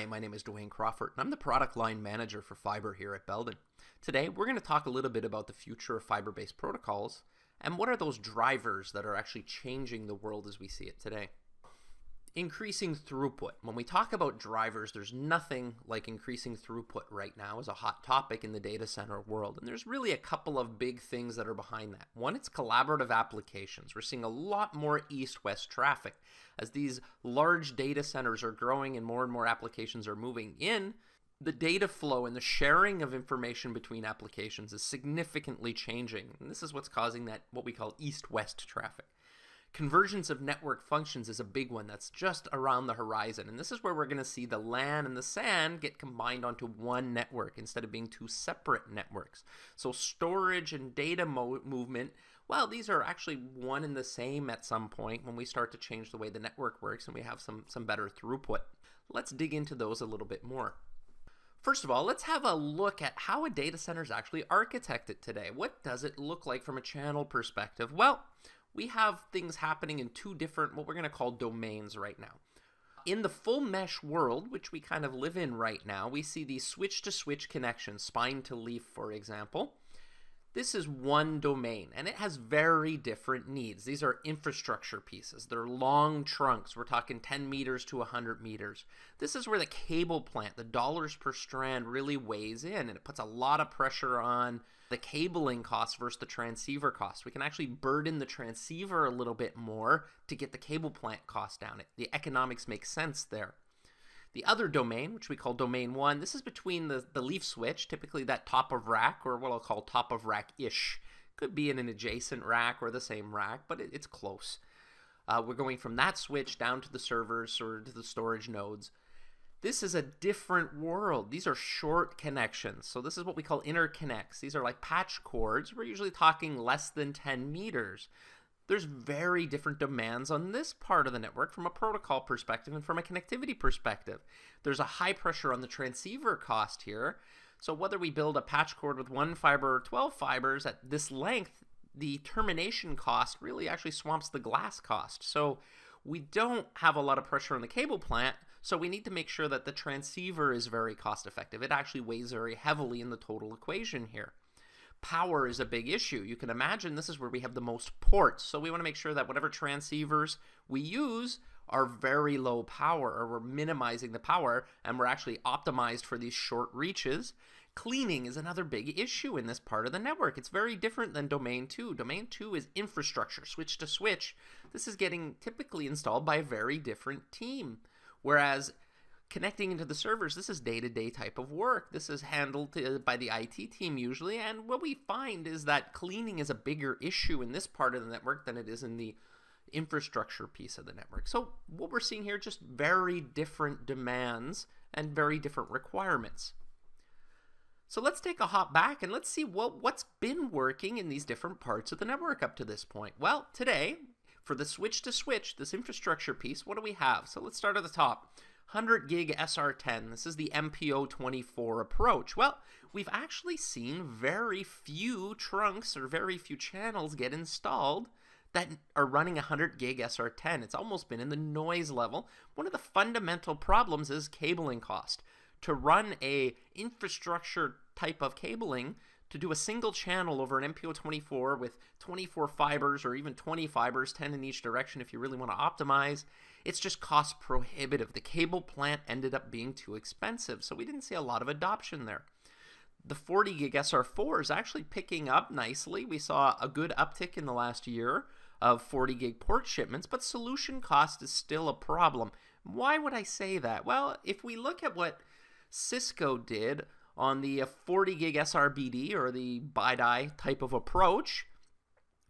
my name is Dwayne Crawford, and I'm the product line manager for fiber here at Belden. Today, we're going to talk a little bit about the future of fiber-based protocols and what are those drivers that are actually changing the world as we see it today. Increasing throughput. When we talk about drivers, there's nothing like increasing throughput right now as a hot topic in the data center world. And there's really a couple of big things that are behind that. One, it's collaborative applications. We're seeing a lot more east-west traffic. As these large data centers are growing and more applications are moving in, the data flow and the sharing of information between applications is significantly changing. And this is what's causing that, what we call east-west traffic. Convergence of network functions is a big one that's just around the horizon. And this is where we're going to see the LAN and the SAN get combined onto one network instead of being two separate networks. So storage and data movement, well, these are actually one and the same at some point when we start to change the way the network works and we have some better throughput. Let's dig into those a little bit more. First of all, let's have a look at how a data center is actually architected today. What does it look like from a channel perspective? Well, we have things happening in two different, what we're going to call domains right now. In the full mesh world, which we kind of live in right now, we see these switch-to-switch connections, spine to leaf, for example. This is one domain, and it has very different needs. These are infrastructure pieces. They're long trunks. We're talking 10 meters to 100 meters. This is where the cable plant, the dollars per strand, really weighs in, and it puts a lot of pressure on the cabling cost versus the transceiver cost. We can actually burden the transceiver a little bit more to get the cable plant cost down. The economics make sense there. The other domain, which we call domain one, this is between the leaf switch, typically that top of rack, or what I'll call top of rack-ish. Could be in an adjacent rack or the same rack, but it's close. We're going from that switch down to the servers or to the storage nodes. This is a different world. These are short connections. So this is what we call interconnects. These are like patch cords. We're usually talking less than 10 meters. There's very different demands on this part of the network from a protocol perspective and from a connectivity perspective. There's a high pressure on the transceiver cost here. So whether we build a patch cord with 1 fiber or 12 fibers at this length, the termination cost really actually swamps the glass cost. So we don't have a lot of pressure on the cable plant, so we need to make sure that the transceiver is very cost effective. It actually weighs very heavily in the total equation here. Power is a big issue. You can imagine this is where we have the most ports, so we want to make sure that whatever transceivers we use are very low power, or we're minimizing the power, and we're actually optimized for these short reaches. Cleaning is another big issue in this part of the network. It's very different than domain 2. Domain 2 is infrastructure, switch to switch. This is getting typically installed by a very different team. Whereas connecting into the servers, this is day-to-day type of work. This is handled by the IT team usually, and what we find is that cleaning is a bigger issue in this part of the network than it is in the infrastructure piece of the network. So what we're seeing here, just very different demands and very different requirements. So let's take a hop back and let's see what's been working in these different parts of the network up to this point. Well, today, for the switch-to-switch, this infrastructure piece, what do we have? So let's start at the top. 100 gig SR10. This is the MPO24 approach. Well, we've actually seen very few trunks or very few channels get installed that are running 100 gig SR10. It's almost been in the noise level. One of the fundamental problems is cabling cost. To run a infrastructure type of cabling, to do a single channel over an MPO24 with 24 fibers or even 20 fibers, 10 in each direction if you really want to optimize, it's just cost prohibitive. The cable plant ended up being too expensive, so we didn't see a lot of adoption there. The 40 gig SR4 is actually picking up nicely. We saw a good uptick in the last year of 40 gig port shipments, but solution cost is still a problem. Why would I say that? Well, if we look at what Cisco did on the 40 gig SRBD or the BiDi type of approach,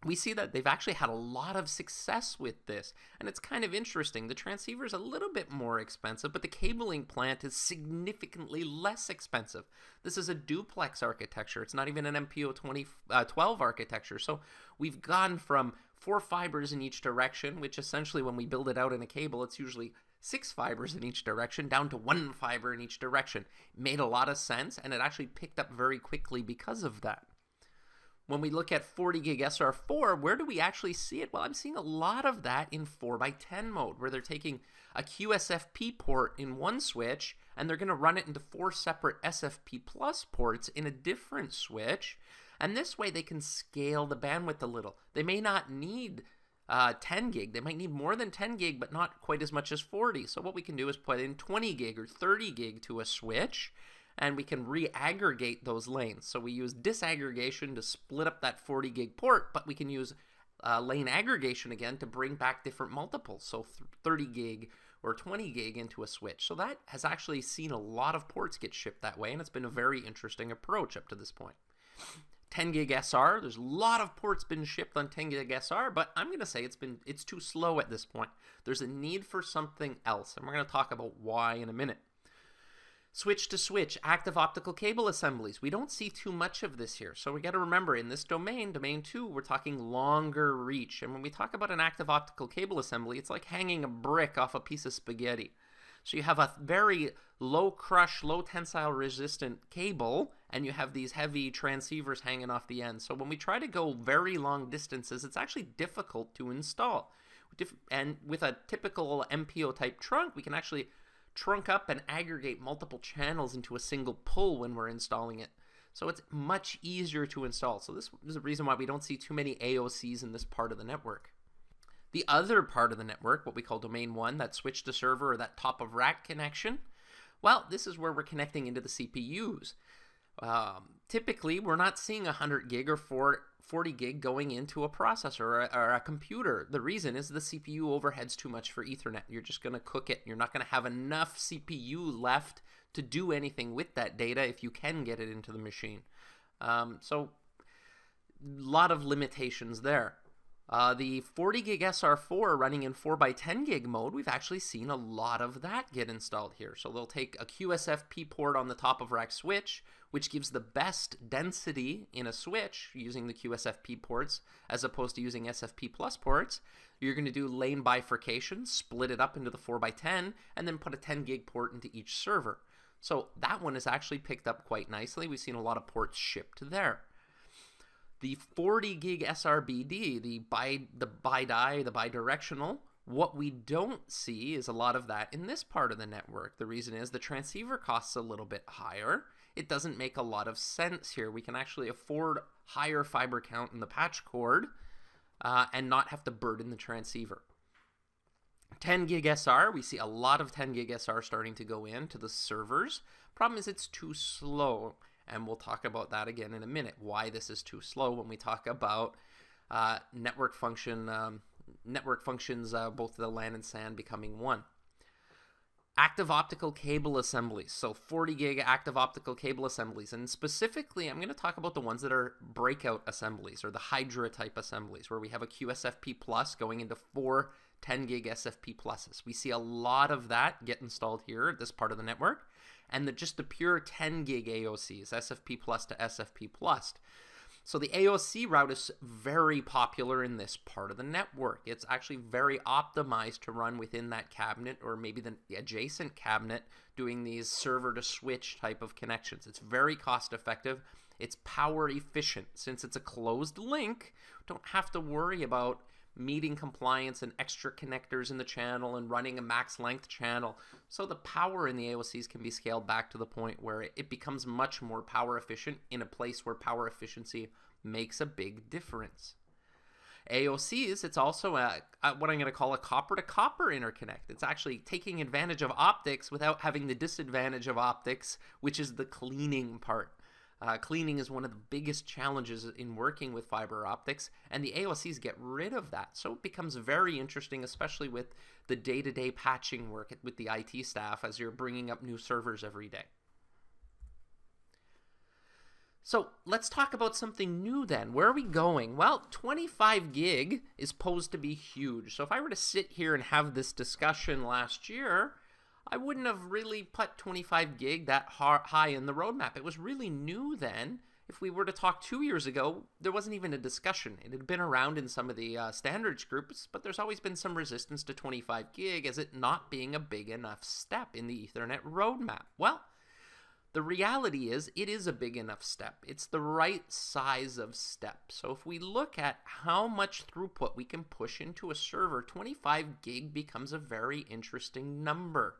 we see that they've actually had a lot of success with this. And it's kind of interesting. The transceiver is a little bit more expensive, but the cabling plant is significantly less expensive. This is a duplex architecture. It's not even an MPO12 architecture. So we've gone from 4 fibers in each direction, which essentially when we build it out in a cable, it's usually 6 fibers in each direction, down to 1 fiber in each direction. It made a lot of sense, and it actually picked up very quickly because of that. When we look at 40 gig SR4, where do we actually see it? Well, I'm seeing a lot of that in 4x10 mode, where they're taking a QSFP port in one switch, and they're going to run it into 4 separate SFP plus ports in a different switch. And this way they can scale the bandwidth a little. They may not need 10 gig. They might need more than 10 gig, but not quite as much as 40. So what we can do is put in 20 gig or 30 gig to a switch, and we can re-aggregate those lanes. So we use disaggregation to split up that 40 gig port, but we can use lane aggregation again to bring back different multiples. So 30 gig or 20 gig into a switch. So that has actually seen a lot of ports get shipped that way, and it's been a very interesting approach up to this point. 10 gig SR, there's a lot of ports been shipped on 10 gig SR, but I'm going to say it's too slow at this point. There's a need for something else, and we're going to talk about why in a minute. Switch to switch, active optical cable assemblies. We don't see too much of this here. So we got to remember, in this domain 2, we're talking longer reach. And when we talk about an active optical cable assembly, it's like hanging a brick off a piece of spaghetti. So you have a very low crush, low tensile resistant cable, and you have these heavy transceivers hanging off the end. So when we try to go very long distances, it's actually difficult to install. And with a typical MPO type trunk, we can actually trunk up and aggregate multiple channels into a single pull when we're installing it. So it's much easier to install. So this is the reason why we don't see too many AOCs in this part of the network. The other part of the network, what we call domain 1, that switch to server or that top of rack connection, well, this is where we're connecting into the CPUs. Typically, we're not seeing 100 gig or 40 gig going into a processor or a computer. The reason is the CPU overhead's too much for Ethernet. You're just going to cook it. You're not going to have enough CPU left to do anything with that data if you can get it into the machine. So a lot of limitations there. The 40 gig SR4 running in 4x10 gig mode, we've actually seen a lot of that get installed here. So they'll take a QSFP port on the top of rack switch, which gives the best density in a switch using the QSFP ports as opposed to using SFP plus ports. You're going to do lane bifurcation, split it up into the 4x10, and then put a 10 gig port into each server. So that one is actually picked up quite nicely. We've seen a lot of ports shipped there. The 40 gig SRBD, the bidirectional, what we don't see is a lot of that in this part of the network. The reason is the transceiver costs a little bit higher. It doesn't make a lot of sense here. We can actually afford higher fiber count in the patch cord and not have to burden the transceiver. 10 gig SR, we see a lot of 10 gig SR starting to go into the servers. Problem is it's too slow. And we'll talk about that again in a minute, why this is too slow when we talk about network functions, both the LAN and SAN becoming one. Active optical cable assemblies, so 40 gig active optical cable assemblies. And specifically, I'm going to talk about the ones that are breakout assemblies or the Hydra type assemblies, where we have a QSFP plus going into 4 10 gig SFP pluses. We see a lot of that get installed here at this part of the network. And just the pure 10 gig AOCs, SFP plus to SFP plus. So the AOC route is very popular in this part of the network. It's actually very optimized to run within that cabinet or maybe the adjacent cabinet doing these server to switch type of connections. It's very cost effective. It's power efficient. Since it's a closed link, don't have to worry about meeting compliance and extra connectors in the channel and running a max length channel. So the power in the AOCs can be scaled back to the point where it becomes much more power efficient in a place where power efficiency makes a big difference. AOCs, it's also what I'm going to call a copper to copper interconnect. It's actually taking advantage of optics without having the disadvantage of optics, which is the cleaning part. Cleaning is one of the biggest challenges in working with fiber optics, and the AOCs get rid of that. So it becomes very interesting, especially with the day-to-day patching work with the IT staff as you're bringing up new servers every day. So let's talk about something new then. Where are we going? Well, 25 gig is posed to be huge. So if I were to sit here and have this discussion last year, I wouldn't have really put 25 gig that high in the roadmap. It was really new then. If we were to talk 2 years ago, there wasn't even a discussion. It had been around in some of the standards groups, but there's always been some resistance to 25 gig as it not being a big enough step in the Ethernet roadmap. Well, The reality is it is a big enough step. It's the right size of step. So if we look at how much throughput we can push into a server, 25 gig becomes a very interesting number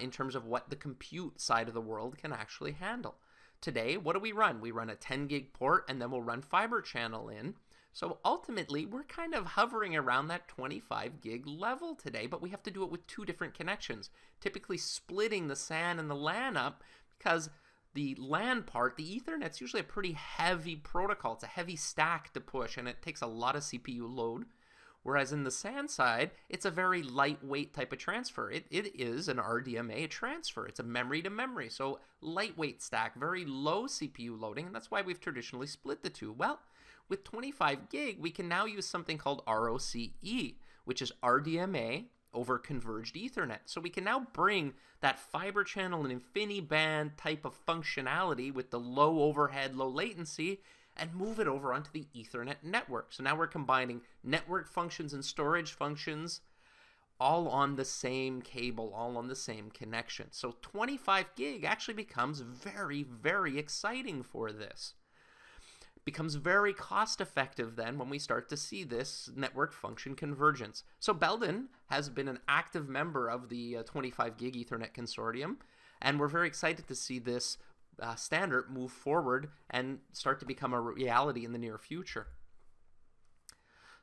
in terms of what the compute side of the world can actually handle. Today, what do we run? We run a 10 gig port and then we'll run fiber channel in. So ultimately, we're kind of hovering around that 25 gig level today, but we have to do it with two different connections, typically splitting the SAN and the LAN up because the LAN part, the Ethernet's usually a pretty heavy protocol. It's a heavy stack to push, and it takes a lot of CPU load. Whereas in the SAN side, it's a very lightweight type of transfer. It is an RDMA transfer. It's a memory to memory. So lightweight stack, very low CPU loading, and that's why we've traditionally split the two. Well, with 25 gig, we can now use something called RoCE, which is RDMA over converged Ethernet. So we can now bring that fiber channel and InfiniBand type of functionality with the low overhead, low latency, and move it over onto the Ethernet network. So now we're combining network functions and storage functions all on the same cable, all on the same connection. So 25 gig actually becomes very, very exciting for this. Becomes very cost effective then when we start to see this network function convergence. So Belden has been an active member of the 25 gig Ethernet consortium, and we're very excited to see this standard move forward and start to become a reality in the near future.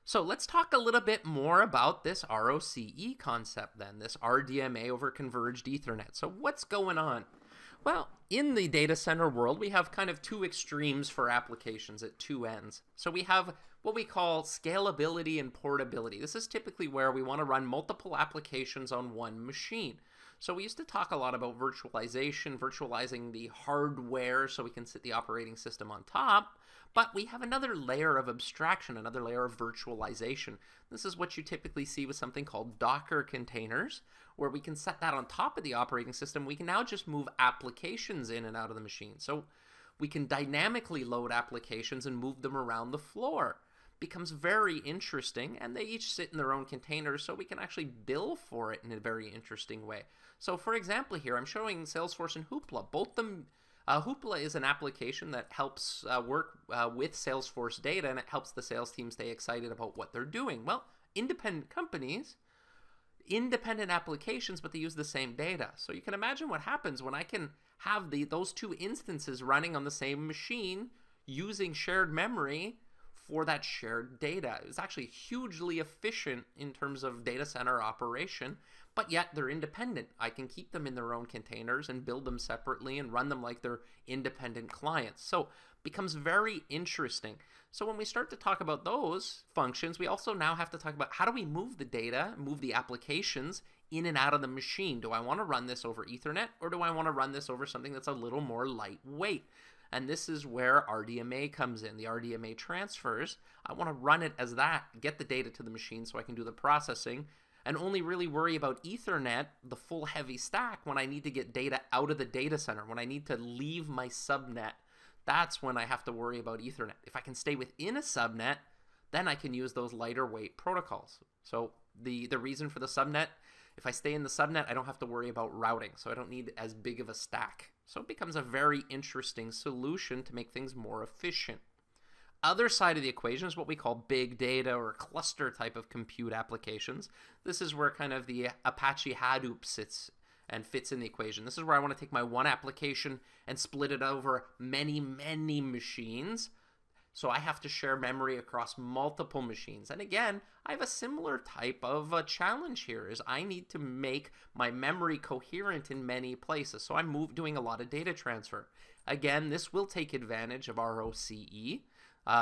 So let's talk a little bit more about this RoCE concept then, this RDMA over converged Ethernet. So what's going on? Well, in the data center world, we have kind of two extremes for applications at two ends. So we have what we call scalability and portability. This is typically where we want to run multiple applications on one machine. So we used to talk a lot about virtualization, virtualizing the hardware so we can sit the operating system on top, but we have another layer of abstraction, another layer of virtualization. This is what you typically see with something called Docker containers, where we can set that on top of the operating system. We can now just move applications in and out of the machine. So we can dynamically load applications and move them around the floor. Becomes very interesting, and they each sit in their own containers, so we can actually bill for it in a very interesting way. So for example here, I'm showing Salesforce and Hoopla. Both them, Hoopla is an application that helps work with Salesforce data, and it helps the sales team stay excited about what they're doing. Well, independent companies, independent applications, but they use the same data. So you can imagine what happens when I can have those two instances running on the same machine using shared memory for that shared data. It's actually hugely efficient in terms of data center operation, but yet they're independent. I can keep them in their own containers and build them separately and run them like they're independent clients. So becomes very interesting. So when we start to talk about those functions, we also now have to talk about how do we move the data, move the applications in and out of the machine. Do I want to run this over Ethernet, or do I want to run this over something that's a little more lightweight? And this is where RDMA comes in, the RDMA transfers. I want to run it as that, get the data to the machine so I can do the processing, and only really worry about Ethernet, the full heavy stack, when I need to get data out of the data center, when I need to leave my subnet. That's when I have to worry about Ethernet. If I can stay within a subnet, then I can use those lighter weight protocols. So the reason for the subnet, if I stay in the subnet, I don't have to worry about routing, so I don't need as big of a stack. So it becomes a very interesting solution to make things more efficient. Other side of the equation is what we call big data or cluster type of compute applications. This is where kind of the Apache Hadoop sits and fits in the equation. This is where I want to take my one application and split it over many, many machines. So I have to share memory across multiple machines. And again, I have a similar type of challenge here, is I need to make my memory coherent in many places. So I'm doing a lot of data transfer. Again, this will take advantage of RoCE,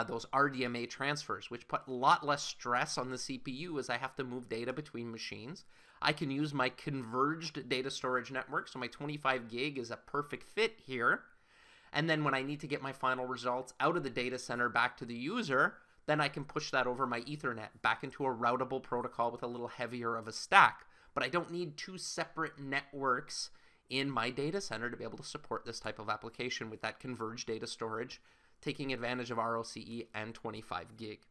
those RDMA transfers, which put a lot less stress on the CPU as I have to move data between machines. I can use my converged data storage network, so my 25 gig is a perfect fit here. And then when I need to get my final results out of the data center back to the user, then I can push that over my Ethernet back into a routable protocol with a little heavier of a stack. But I don't need two separate networks in my data center to be able to support this type of application with that converged data storage, taking advantage of RoCE and 25 gig.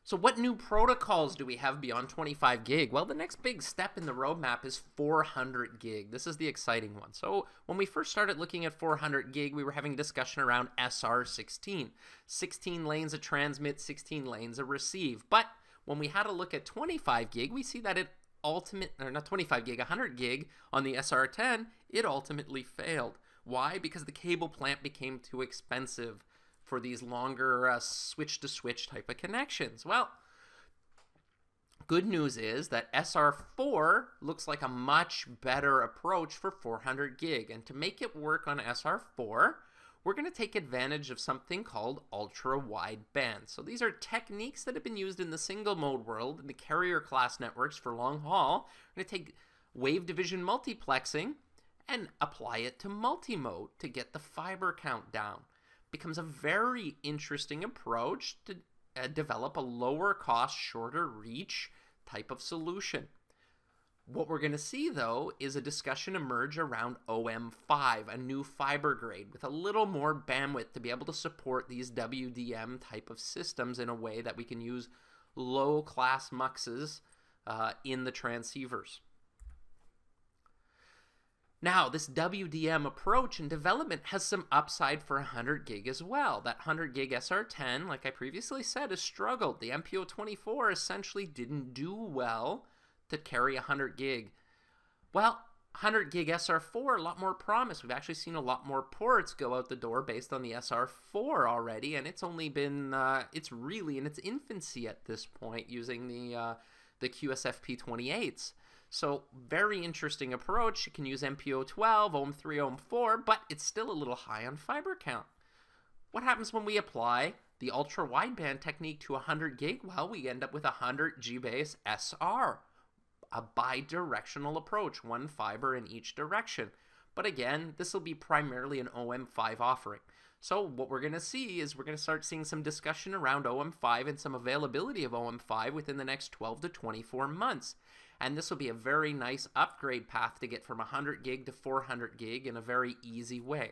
So what new protocols do we have beyond 25 gig? Well, the next big step in the roadmap is 400 gig. This is the exciting one. So when we first started looking at 400 gig, we were having a discussion around SR16. 16 lanes of transmit, 16 lanes of receive. But when we had a look at 25 gig, we see that it not 25 gig, 100 gig on the SR10, it ultimately failed. Why? Because the cable plant became too expensive for these longer switch-to-switch type of connections. Well, good news is that SR4 looks like a much better approach for 400 gig. And to make it work on SR4, we're going to take advantage of something called ultra-wideband. So these are techniques that have been used in the single-mode world, in the carrier class networks for long haul. We're going to take wave division multiplexing and apply it to multimode to get the fiber count down. Becomes a very interesting approach to develop a lower cost, shorter reach type of solution. What we're going to see, though, is a discussion emerge around OM5, a new fiber grade with a little more bandwidth to be able to support these WDM type of systems in a way that we can use low-class muxes in the transceivers. Now, this WDM approach and development has some upside for 100 gig as well. That 100 gig SR10, like I previously said, has struggled. The MPO24 essentially didn't do well to carry 100 gig. Well, 100 gig SR4, a lot more promise. We've actually seen a lot more ports go out the door based on the SR4 already, and it's only been, it's really in its infancy at this point using the QSFP28s. So very interesting approach. You can use MPO12, OM3, OM4, but it's still a little high on fiber count. What happens when we apply the ultra-wideband technique to 100 gig? Well, we end up with 100 Gbase SR, a bi-directional approach, one fiber in each direction. But again, this will be primarily an OM5 offering. So what we're going to see is we're going to start seeing some discussion around OM5 and some availability of OM5 within the next 12 to 24 months. And this will be a very nice upgrade path to get from 100 gig to 400 gig in a very easy way.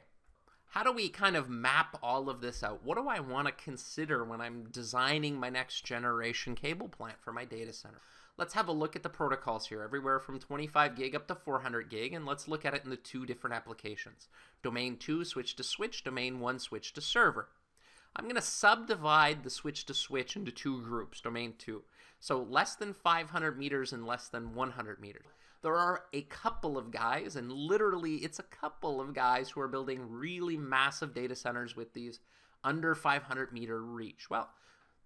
How do we kind of map all of this out? What do I want to consider when I'm designing my next generation cable plant for my data center? Let's have a look at the protocols here, everywhere from 25 gig up to 400 gig, and let's look at it in the two different applications. Domain 2, switch to switch, domain 1, switch to server. I'm going to subdivide the switch to switch into two groups, domain 2. So less than 500 meters and less than 100 meters. There are a couple of guys, and literally it's a couple of guys who are building really massive data centers with these under 500 meter reach. Well,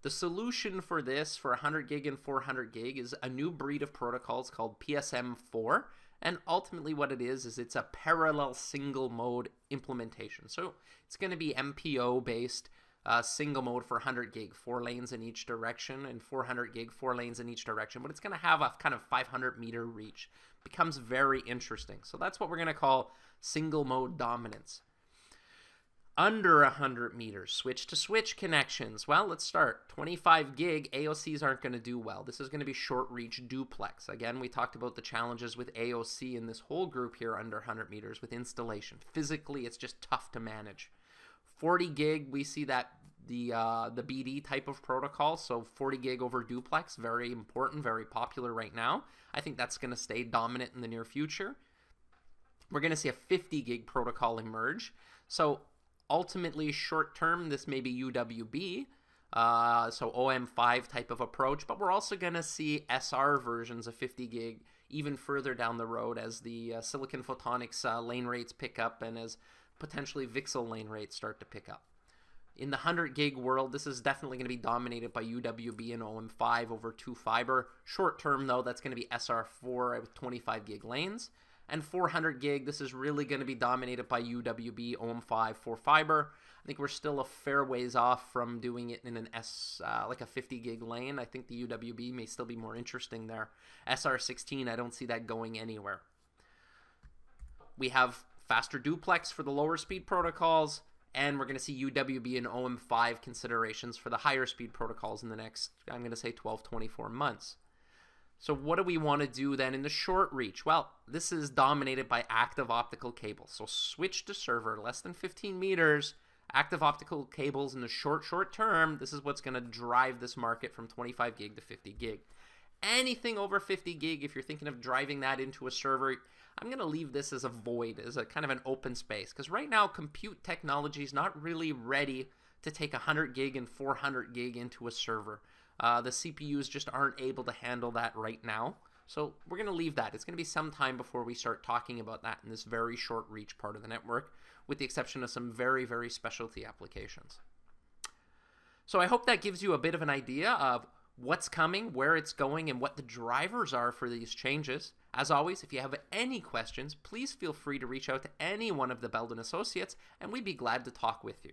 the solution for this, for 100 gig and 400 gig, is a new breed of protocols called PSM4. And ultimately what it is it's a parallel single mode implementation. So it's going to be MPO based single mode for 100 gig, 4 lanes in each direction, and 400 gig, 4 lanes in each direction. But it's going to have a kind of 500 meter reach. Becomes very interesting. So that's what we're going to call single mode dominance. Under 100 meters, switch to switch connections. Well, let's start. 25 gig, AOCs aren't going to do well. This is going to be short reach duplex. Again, we talked about the challenges with AOC in this whole group here under 100 meters with installation. Physically, it's just tough to manage. 40 gig, we see that the BD type of protocol, so 40 gig over duplex, very important, very popular right now. I think that's going to stay dominant in the near future. We're going to see a 50 gig protocol emerge. So ultimately, short term, this may be UWB, so OM5 type of approach, but we're also going to see SR versions of 50 gig even further down the road as the silicon photonics lane rates pick up and as potentially VCSEL lane rates start to pick up. In the 100 gig world, this is definitely going to be dominated by UWB and OM5 over 2 fiber. Short term, though, that's going to be SR4 with 25 gig lanes. And 400 gig, this is really going to be dominated by UWB, OM5, 4 fiber. I think we're still a fair ways off from doing it in an like a 50 gig lane. I think the UWB may still be more interesting there. SR16, I don't see that going anywhere. We have faster duplex for the lower speed protocols, and we're going to see UWB and OM5 considerations for the higher speed protocols in the next, I'm going to say 12-24 months. So what do we want to do then in the short reach? Well, this is dominated by active optical cables. So switch to server, less than 15 meters, Active optical cables in the short term, this is what's going to drive this market from 25 gig to 50 gig. Anything over 50 gig, if you're thinking of driving that into a server, I'm going to leave this as a void, as a kind of an open space, because right now compute technology is not really ready to take 100 gig and 400 gig into a server. The CPUs just aren't able to handle that right now. So we're going to leave that. It's going to be some time before we start talking about that in this very short reach part of the network, with the exception of some very, very specialty applications. So I hope that gives you a bit of an idea of what's coming, where it's going, and what the drivers are for these changes. As always, if you have any questions, please feel free to reach out to any one of the Belden associates, and we'd be glad to talk with you.